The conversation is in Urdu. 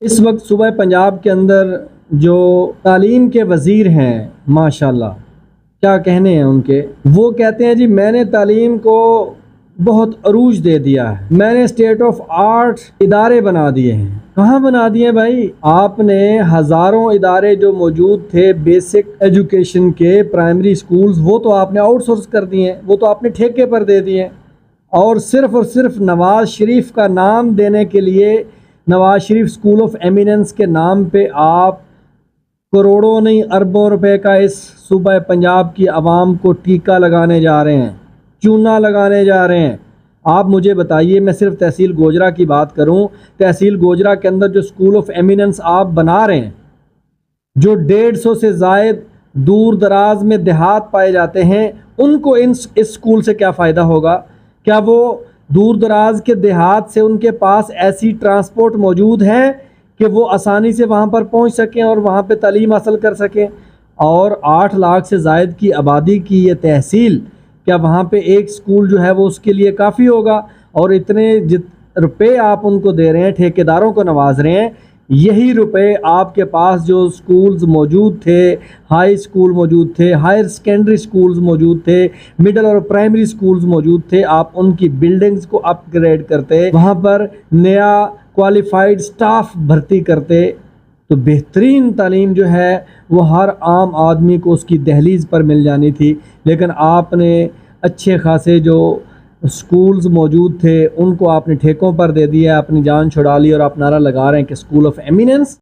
اس وقت صوبہ پنجاب کے اندر جو تعلیم کے وزیر ہیں ماشاءاللہ کیا کہنے ہیں ان کے، وہ کہتے ہیں جی میں نے تعلیم کو بہت عروج دے دیا ہے، میں نے اسٹیٹ آف آرٹ ادارے بنا دیے ہیں۔ کہاں بنا دیے بھائی؟ آپ نے ہزاروں ادارے جو موجود تھے بیسک ایجوکیشن کے، پرائمری سکولز، وہ تو آپ نے آؤٹ سورس کر دیے ہیں، وہ تو آپ نے ٹھیکے پر دے دیے ہیں، اور صرف نواز شریف کا نام دینے کے لیے، Nawaz Sharif school of eminence کے نام پہ آپ کروڑوں نہیں اربوں روپے کا اس صوبہ پنجاب کی عوام کو ٹیکہ لگانے جا رہے ہیں، چونا لگانے جا رہے ہیں۔ آپ مجھے بتائیے، میں صرف تحصیل گوجرا کی بات کروں، تحصیل گوجرا کے اندر جو اسکول آف ایمیننس آپ بنا رہے ہیں، جو 150 سے زائد دور دراز میں دیہات پائے جاتے ہیں، ان کو اس اسکول سے کیا فائدہ ہوگا؟ کیا وہ دور دراز کے دیہات سے ان کے پاس ایسی ٹرانسپورٹ موجود ہے کہ وہ آسانی سے وہاں پر پہنچ سکیں اور وہاں پہ تعلیم حاصل کر سکیں؟ اور 8 لاکھ سے زائد کی آبادی کی یہ تحصیل، کیا وہاں پہ ایک سکول جو ہے وہ اس کے لیے کافی ہوگا؟ اور اتنے روپے آپ ان کو دے رہے ہیں، ٹھیکیداروں کو نواز رہے ہیں، یہی روپے آپ کے پاس جو سکولز موجود تھے، ہائی سکول موجود تھے، ہائر سیکنڈری سکولز موجود تھے، مڈل اور پرائمری سکولز موجود تھے، آپ ان کی بلڈنگز کو اپ گریڈ کرتے، وہاں پر نیا کوالیفائڈ سٹاف بھرتی کرتے، تو بہترین تعلیم جو ہے وہ ہر عام آدمی کو اس کی دہلیز پر مل جانی تھی۔ لیکن آپ نے اچھے خاصے جو سکولز موجود تھے ان کو آپ نے ٹھیکوں پر دے دیا، اپنی جان چھڑا لی، اور آپ نعرہ لگا رہے ہیں کہ اسکول آف ایمیننس۔